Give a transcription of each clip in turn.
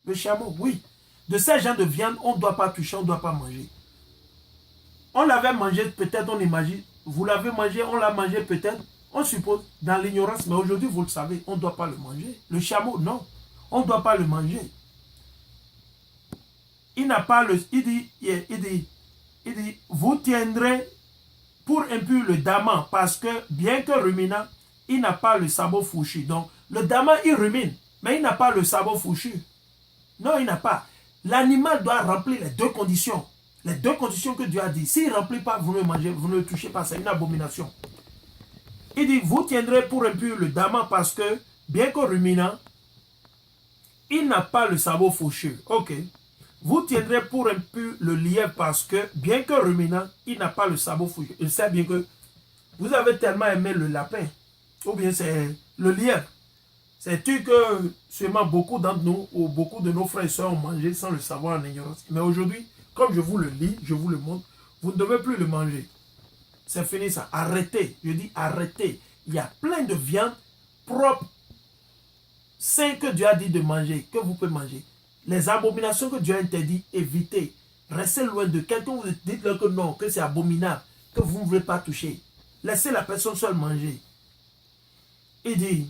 Le chameau, oui. De ces gens de viande, on ne doit pas toucher, on ne doit pas manger. On l'avait mangé, peut-être, on imagine. Vous l'avez mangé, on l'a mangé peut-être. On suppose, dans l'ignorance, mais aujourd'hui, vous le savez, on ne doit pas le manger. Le chameau, non. On ne doit pas le manger. Il n'a pas le... Il dit, vous tiendrez pour impur le daman, parce que, bien que ruminant, il n'a pas le sabot fourchu. Donc, le daman, il rumine, mais il n'a pas le sabot fourchu. Non, il n'a pas. L'animal doit remplir les deux conditions. Les deux conditions que Dieu a dit. S'il ne remplit pas, vous ne mangez, vous ne le touchez pas. C'est une abomination. Il dit, vous tiendrez pour impur le daman parce que, bien que ruminant, il n'a pas le sabot faucheux. Ok. Vous tiendrez pour impur le lièvre parce que, bien que ruminant, il n'a pas le sabot faucheux. Je sais bien que vous avez tellement aimé le lapin, ou bien c'est le lièvre. C'est tout que sûrement beaucoup d'entre nous, ou beaucoup de nos frères et soeurs ont mangé sans le savoir en ignorance. Mais aujourd'hui, comme je vous le lis, je vous le montre, vous ne devez plus le manger. C'est fini ça. Arrêtez. Je dis arrêtez. Il y a plein de viande propre, sain que Dieu a dit de manger, que vous pouvez manger. Les abominations que Dieu a interdit, évitez. Restez loin de quelqu'un, vous dites-leur que non, que c'est abominable, que vous ne voulez pas toucher. Laissez la personne seule manger. Il dit,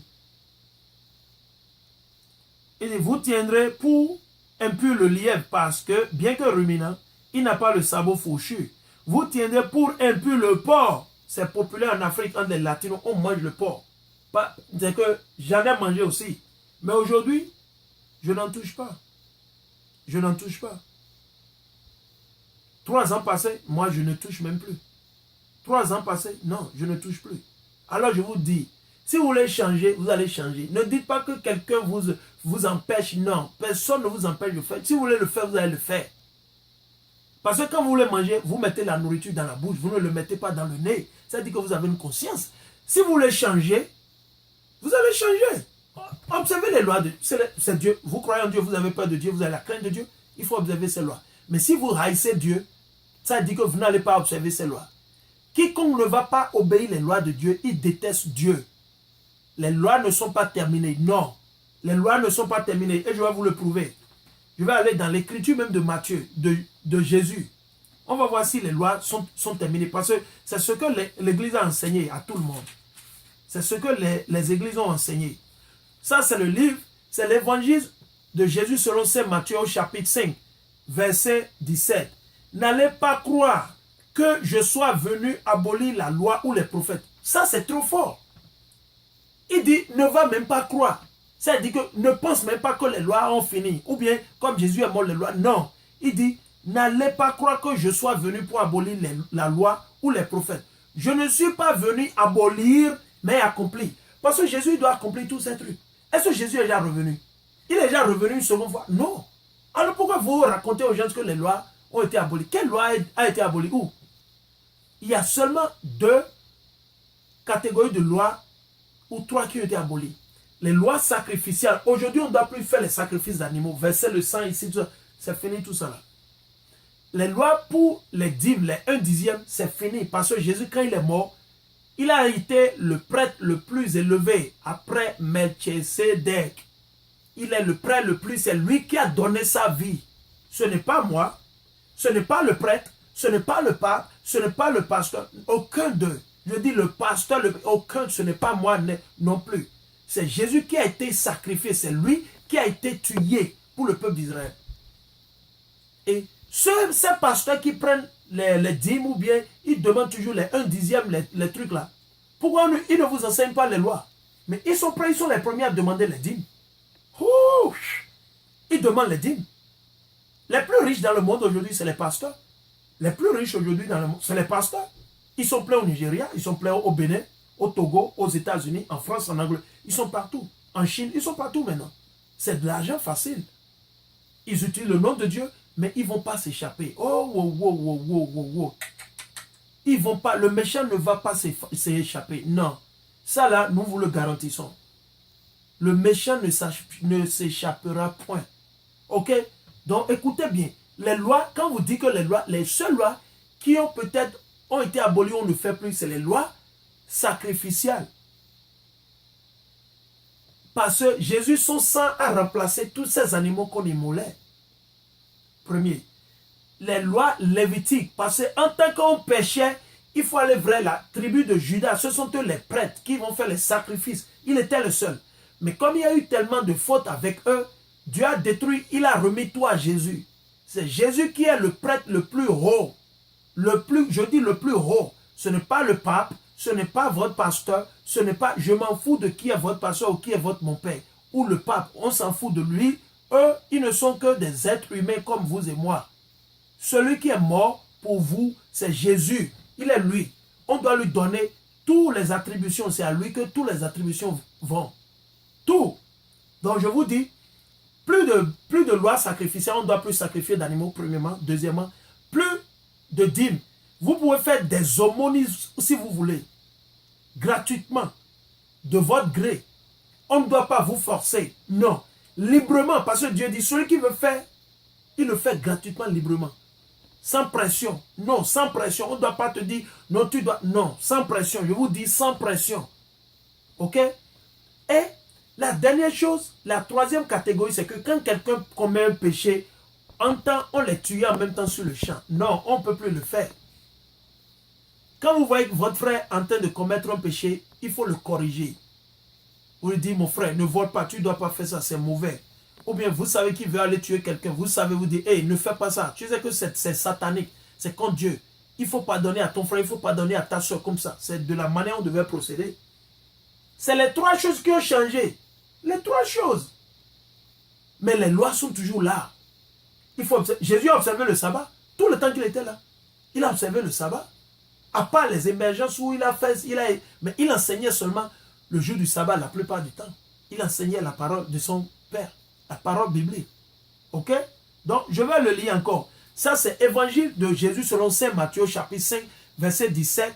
vous tiendrez pour impur le lièvre parce que, bien que ruminant, il n'a pas le sabot fourchu. Vous tiendrez pour impur le porc. C'est populaire en Afrique, entre les latinos, on mange le porc. C'est que j'en ai mangé aussi. Mais aujourd'hui, je n'en touche pas. Je n'en touche pas. 3 ans passés, moi je ne touche même plus. 3 ans passés, non, je ne touche plus. Alors je vous dis, si vous voulez changer, vous allez changer. Ne dites pas que quelqu'un vous empêche. Non, personne ne vous empêche de le faire. Si vous voulez le faire, vous allez le faire. Parce que quand vous voulez manger, vous mettez la nourriture dans la bouche. Vous ne le mettez pas dans le nez. Ça dit que vous avez une conscience. Si vous voulez changer, vous allez changer. Observez les lois de Dieu. C'est Dieu. Vous croyez en Dieu, vous avez peur de Dieu, vous avez la crainte de Dieu. Il faut observer ces lois. Mais si vous haïssez Dieu, ça dit que vous n'allez pas observer ces lois. Quiconque ne va pas obéir les lois de Dieu, il déteste Dieu. Les lois ne sont pas terminées. Non. Les lois ne sont pas terminées. Et je vais vous le prouver. Je vais aller dans l'écriture même de Matthieu, de Jésus. On va voir si les lois sont terminées. Parce que c'est ce que l'Église a enseigné à tout le monde. C'est ce que les églises ont enseigné. Ça, c'est le livre, c'est l'évangile de Jésus selon saint Matthieu au chapitre 5, verset 17. N'allez pas croire que je sois venu abolir la loi ou les prophètes. Ça, c'est trop fort. Il dit, ne va même pas croire. Ça dit que ne pense même pas que les lois ont fini. Ou bien, comme Jésus est mort, les lois. Non. Il dit, n'allez pas croire que je sois venu pour abolir la loi ou les prophètes. Je ne suis pas venu abolir, mais accomplir. Parce que Jésus doit accomplir tous ces trucs. Est-ce que Jésus est déjà revenu? Il est déjà revenu une seconde fois? Non. Alors pourquoi vous racontez aux gens que les lois ont été abolies? Quelle loi a été abolie? Où? Il y a seulement 2 catégories de lois ou 3 qui ont été abolies. Les lois sacrificielles. Aujourd'hui, on ne doit plus faire les sacrifices d'animaux. Verser le sang ici, c'est fini tout ça là. Les lois pour les dîmes, les 1/10, c'est fini. Parce que Jésus, quand il est mort, il a été le prêtre le plus élevé après Melchisedec. Il est le prêtre le plus, c'est lui qui a donné sa vie. Ce n'est pas moi, ce n'est pas le prêtre, ce n'est pas le pape, ce n'est pas le pasteur, aucun d'eux. Je dis le pasteur, aucun, ce n'est pas moi non plus. C'est Jésus qui a été sacrifié, c'est lui qui a été tué pour le peuple d'Israël. Et ces pasteurs qui prennent les dîmes ou bien ils demandent toujours les 1/10, les trucs là. Pourquoi ils ne vous enseignent pas les lois? Mais ils sont prêts, ils sont les premiers à demander les dîmes. Ouh, ils demandent les dîmes. Les plus riches dans le monde aujourd'hui, c'est les pasteurs. Les plus riches aujourd'hui dans le monde, c'est les pasteurs. Ils sont pleins au Nigeria, ils sont pleins au Bénin, au Togo, aux États-Unis, en France, en Angleterre. Ils sont partout. En Chine, ils sont partout maintenant. C'est de l'argent facile. Ils utilisent le nom de Dieu, mais ils ne vont pas s'échapper. Oh, wow, wow, wow, wow, wow, wow. Ils vont pas, le méchant ne va pas s'échapper. Non. Ça là, nous vous le garantissons. Le méchant ne s'échappera point. Ok? Donc écoutez bien. Les lois, quand vous dites que les lois, les seules lois qui ont peut-être été abolies, on ne fait plus, c'est les lois sacrificielles. Parce que Jésus, son sang a remplacé tous ces animaux qu'on immolait. Premier. Les lois lévitiques. Parce qu'en tant qu'on péchait, il faut aller vers la tribu de Judas. Ce sont eux les prêtres qui vont faire les sacrifices. Il était le seul. Mais comme il y a eu tellement de fautes avec eux, Dieu a détruit, il a remis tout à Jésus. C'est Jésus qui est le prêtre le plus haut. Je dis le plus haut. Ce n'est pas le pape, ce n'est pas votre pasteur, ce n'est pas, je m'en fous de qui est votre pasteur ou qui est mon père. Ou le pape, on s'en fout de lui. Eux, ils ne sont que des êtres humains comme vous et moi. Celui qui est mort pour vous, c'est Jésus. Il est lui. On doit lui donner toutes les attributions. C'est à lui que toutes les attributions vont. Tout. Donc je vous dis, plus de lois sacrificielles, on ne doit plus sacrifier d'animaux, premièrement. Deuxièmement, plus de dîmes. Vous pouvez faire des aumônes si vous voulez, gratuitement, de votre gré. On ne doit pas vous forcer. Non. Librement, parce que Dieu dit, celui qui veut faire, il le fait gratuitement, librement. Sans pression. Non, sans pression. On ne doit pas te dire, non, tu dois. Non, sans pression. Je vous dis sans pression. Ok? Et la dernière chose, la troisième catégorie, c'est que quand quelqu'un commet un péché, on les tue en même temps sur le champ. Non, on ne peut plus le faire. Quand vous voyez votre frère en train de commettre un péché, il faut le corriger. Vous lui dites, mon frère, ne vole pas, tu ne dois pas faire ça, c'est mauvais. Ou bien vous savez qu'il veut aller tuer quelqu'un, vous savez, vous dites, hey, ne fais pas ça. Tu sais que c'est satanique, c'est contre Dieu. Il faut pardonner à ton frère, il faut pardonner à ta soeur comme ça. C'est de la manière dont on devait procéder. C'est les trois choses qui ont changé. Les trois choses. Mais les lois sont toujours là. Il faut observer. Jésus a observé le sabbat. Tout le temps qu'il était là. Il a observé le sabbat. À part les émergences où il a fait, mais il enseignait seulement le jour du sabbat la plupart du temps. Il enseignait la parole de son Père. La parole biblique. Ok? Donc, je vais le lire encore. Ça, c'est Évangile de Jésus selon Saint Matthieu, chapitre 5, verset 17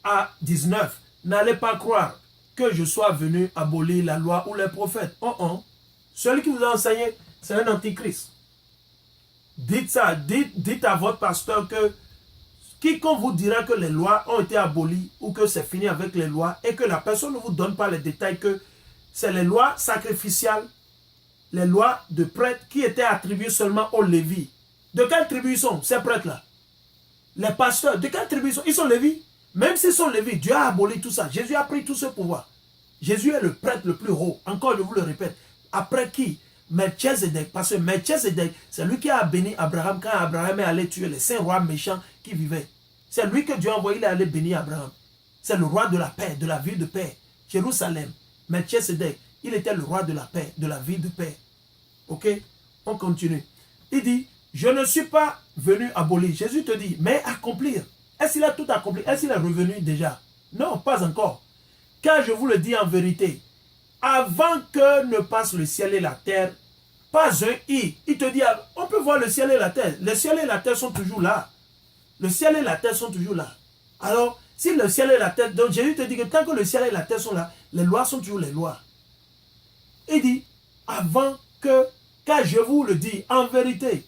à 19. N'allez pas croire que je sois venu abolir la loi ou les prophètes. Oh, oh. Celui qui vous a enseigné, c'est un antichrist. Dites ça, dites à votre pasteur que quiconque vous dira que les lois ont été abolies ou que c'est fini avec les lois et que la personne ne vous donne pas les détails que c'est les lois sacrificiales, les lois de prêtres qui étaient attribuées seulement aux Lévites. De quelle tribu ils sont, ces prêtres-là? Les pasteurs, de quelle tribu ils sont? Ils sont Lévites. Même s'ils sont Lévites, Dieu a aboli tout ça. Jésus a pris tout ce pouvoir. Jésus est le prêtre le plus haut. Encore, je vous le répète. Après qui? Melchizedek. Parce que Melchizedek, c'est lui qui a béni Abraham quand Abraham est allé tuer les 5 rois méchants qui vivaient. C'est lui que Dieu a envoyé, il est allé bénir Abraham. C'est le roi de la paix, de la ville de paix. Jérusalem. Melchizedek, il était le roi de la paix, de la ville de paix. Ok? On continue. Il dit, je ne suis pas venu abolir. Jésus te dit, mais accomplir. Est-ce qu'il a tout accompli? Est-ce qu'il est revenu déjà? Non, pas encore. Car je vous le dis en vérité, avant que ne passe le ciel et la terre, pas un i. Il te dit, on peut voir le ciel et la terre. Le ciel et la terre sont toujours là. Le ciel et la terre sont toujours là. Alors, si le ciel et la terre, donc Jésus te dit que tant que le ciel et la terre sont là, les lois sont toujours les lois. Il dit, avant que, car je vous le dis en vérité,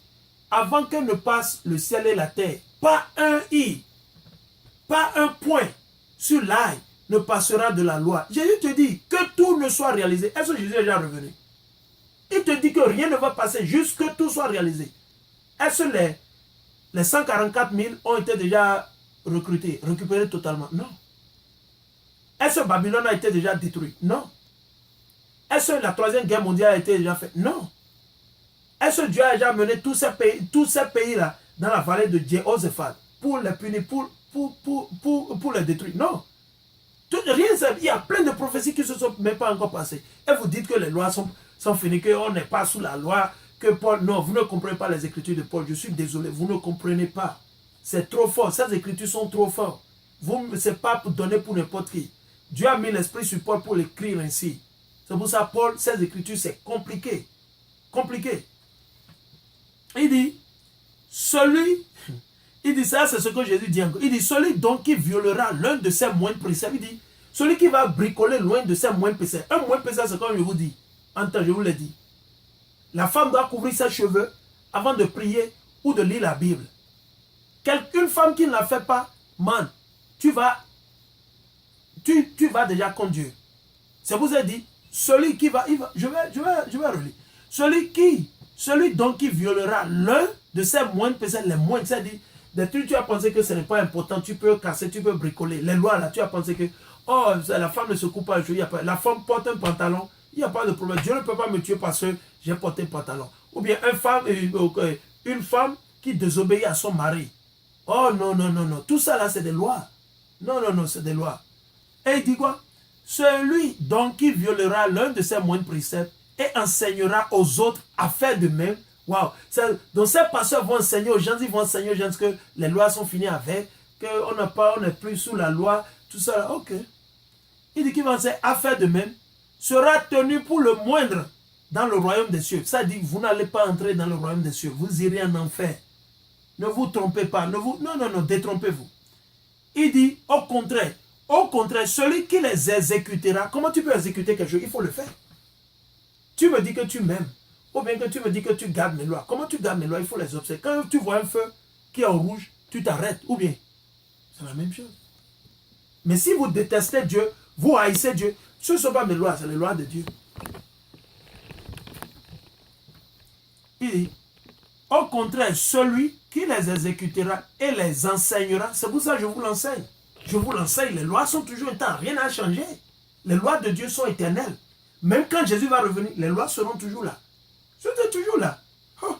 avant que ne passe le ciel et la terre, pas un i, pas un point sur l'ail ne passera de la loi. Jésus te dit que tout ne soit réalisé. Est-ce que Jésus est déjà revenu? Il te dit que rien ne va passer, juste que tout soit réalisé. Est-ce que les 144 000 ont été déjà recrutés, récupérés totalement? Non. Est-ce que Babylone a été déjà détruit? Non. Est-ce que la troisième guerre mondiale a été déjà faite? Non. Est-ce que Dieu a déjà mené tous ces pays-là dans la vallée de Jéhoshaphat pour les punir, pour les détruire? Non. Rien, il y a plein de prophéties qui ne se sont même pas encore passées. Et vous dites que les lois sont finies, qu'on n'est pas sous la loi, que Paul... Non, vous ne comprenez pas les écritures de Paul. Je suis désolé, vous ne comprenez pas. C'est trop fort. Ces écritures sont trop fortes. Ce n'est pas pour donner pour n'importe qui. Dieu a mis l'esprit sur Paul pour l'écrire ainsi. C'est pour ça, Paul, ces écritures, c'est compliqué. Compliqué. Il dit, il dit ça, c'est ce que Jésus dit encore. Il dit, celui donc qui violera l'un de ses moindres préceptes, il dit, celui qui va bricoler loin de ses moindres préceptes. Un moindre précepte, c'est comme je vous dis. Entends, je vous l'ai dit. La femme doit couvrir ses cheveux avant de prier ou de lire la Bible. Une femme qui ne la fait pas, man, tu vas déjà contre Dieu. C'est pour ça dit, celui qui va, je vais relire. Celui donc qui violera l'un de ces moindres péchés, les moindres, c'est-à-dire, des trucs, tu as pensé que ce n'est pas important, tu peux casser, tu peux bricoler. Les lois là, tu as pensé que, oh, la femme ne se coupe pas les cheveux, la femme porte un pantalon, il n'y a pas de problème. Dieu ne peut pas me tuer parce que j'ai porté un pantalon. Ou bien une femme qui désobéit à son mari. Oh non, non, non, non. Tout ça là, c'est des lois. Non, non, non, c'est des lois. Et il dit quoi? Celui donc qui violera l'un de ces moindres préceptes et enseignera aux autres à faire de même. Waouh! Donc ces pasteurs vont enseigner aux gens, ils vont enseigner aux gens que les lois sont finies avec, qu'on n'est plus sous la loi, tout ça là. Ok. Il dit qu'il va enseigner à faire de même, sera tenu pour le moindre dans le royaume des cieux. Ça dit, vous n'allez pas entrer dans le royaume des cieux, vous irez en enfer. Ne vous trompez pas, non, non, non, détrompez-vous. Il dit, au contraire, celui qui les exécutera, comment tu peux exécuter quelque chose? Il faut le faire. Tu me dis que tu m'aimes, ou bien que tu me dis que tu gardes mes lois. Comment tu gardes mes lois? Il faut les observer. Quand tu vois un feu qui est en rouge, tu t'arrêtes, ou bien, c'est la même chose. Mais si vous détestez Dieu, vous haïssez Dieu, ce ne sont pas mes lois, c'est les lois de Dieu. Il dit, au contraire, celui qui les exécutera et les enseignera, c'est pour ça que je vous l'enseigne. Je vous l'enseigne, les lois sont toujours éternelles, rien n'a changé. Les lois de Dieu sont éternelles. Même quand Jésus va revenir, les lois seront toujours là. C'est toujours là. Oh.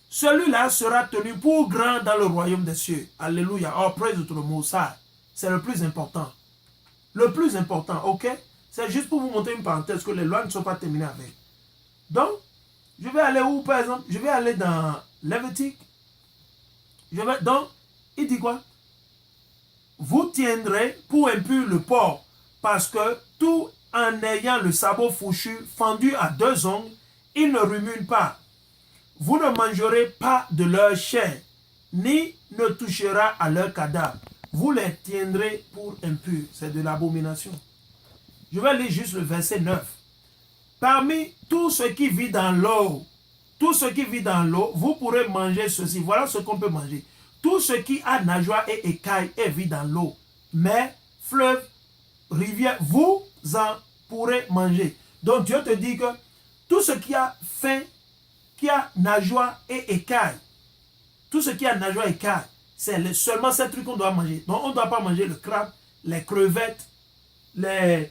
Celui-là sera tenu pour grand dans le royaume des cieux. Alléluia. Oh, praise to the Most High. C'est le plus important. Le plus important, ok? C'est juste pour vous montrer une parenthèse que les lois ne sont pas terminées avec. Donc, je vais aller où, par exemple? Je vais aller dans Lévitique. Donc, il dit quoi? Vous tiendrez pour impur le porc, parce que tout en ayant le sabot fourchu fendu à 2 ongles, ils ne ruminent pas. Vous ne mangerez pas de leur chair, ni ne touchera à leur cadavre. Vous les tiendrez pour impurs. C'est de l'abomination. Je vais lire juste le verset 9. Parmi tout ce qui vit dans l'eau, vous pourrez manger ceci. Voilà ce qu'on peut manger. Tout ce qui a nageoire et écaille et vit dans l'eau. Mais, fleuve, rivière, vous en pourrez manger. Donc Dieu te dit que tout ce qui a faim, qui a nageoire et écaille, tout ce qui a nageoire et écaille, c'est seulement ces trucs qu'on doit manger. Donc on ne doit pas manger le crabe, les crevettes, les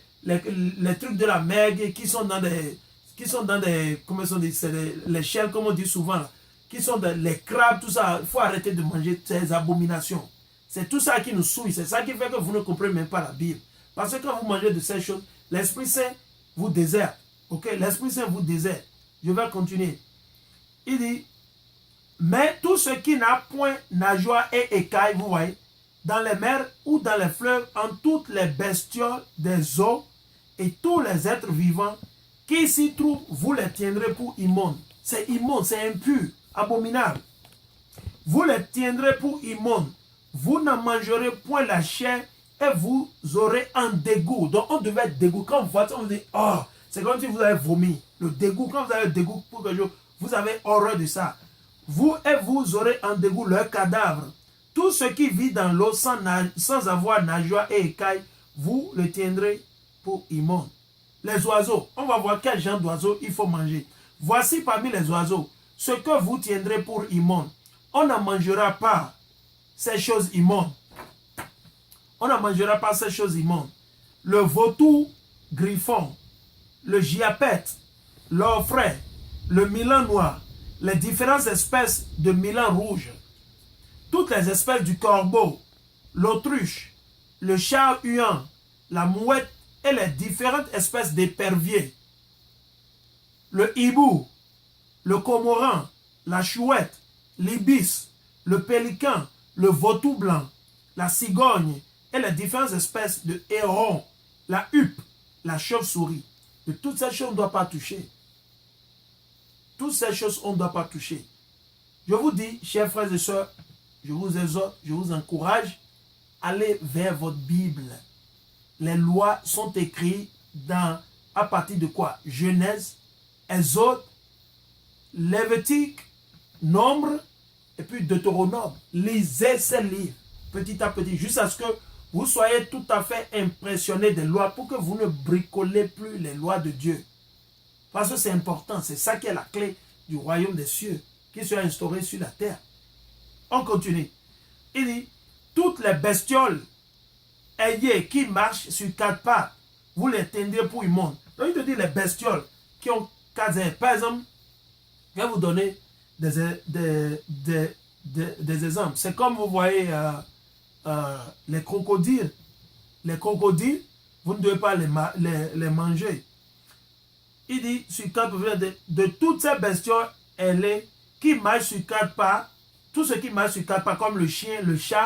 trucs de la mer qui sont dans des comment sont dit, c'est les shells, comme on dit souvent, qui sont les crabes, tout ça. Il faut arrêter de manger ces abominations. C'est tout ça qui nous souille. C'est ça qui fait que vous ne comprenez même pas la Bible. Parce que quand vous mangez de ces choses, l'Esprit Saint vous déserte. Ok? L'Esprit Saint vous déserte. Je vais continuer. Il dit, mais tout ce qui n'a point nageoire et écaille, vous voyez, dans les mers ou dans les fleuves, en toutes les bestioles des eaux et tous les êtres vivants qui s'y trouvent, vous les tiendrez pour immondes. C'est immonde, c'est impur, abominable. Vous les tiendrez pour immondes. Vous n'en mangerez point la chair et vous aurez un dégoût. Donc on devait être dégoût. Quand vous voyez ça, on dit, oh, c'est comme si vous avez vomi. Le dégoût, quand vous avez le dégoût pour quelque chose, vous avez horreur de ça. Vous aurez en dégoût leur cadavre. Tout ce qui vit dans l'eau sans avoir nageoire et écaille, vous le tiendrez pour immonde. Les oiseaux, on va voir quel genre d'oiseaux il faut manger. Voici parmi les oiseaux, ce que vous tiendrez pour immonde. On n'en mangera pas ces choses immondes. On n'en mangera pas ces choses immondes. Le vautour griffon, le gyapète, l'orfraie, le milan noir, les différentes espèces de milan rouge, toutes les espèces du corbeau, l'autruche, le chat-huant, la mouette et les différentes espèces d'éperviers, le hibou, le cormoran, la chouette, l'ibis, le pélican, le vautour blanc, la cigogne et les différentes espèces de hérons, la huppe, la chauve-souris. De toutes ces choses, on ne doit pas toucher. Toutes ces choses, on ne doit pas toucher. Je vous dis, chers frères et sœurs, je vous exhorte, je vous encourage, allez vers votre Bible. Les lois sont écrites à partir de quoi? Genèse, Exode, Lévitique, Nombre, et puis Deutéronome. Lisez ces livres, petit à petit, jusqu'à ce que vous soyez tout à fait impressionné des lois pour que vous ne bricolez plus les lois de Dieu. Parce que c'est important, c'est ça qui est la clé du royaume des cieux qui sera instauré sur la terre. On continue. Il dit, toutes les bestioles ailées qui marchent sur 4 pattes, vous les tendez pour immondes. Donc il te dit les bestioles qui ont 4 ailes. Par exemple, je vais vous donner des exemples. C'est comme vous voyez les crocodiles. Les crocodiles, vous ne devez pas les manger. Il dit sur 4 de toutes ces bestioles ailées qui marchent sur 4 pattes, tout ce qui marche sur 4 pattes comme le chien, le chat,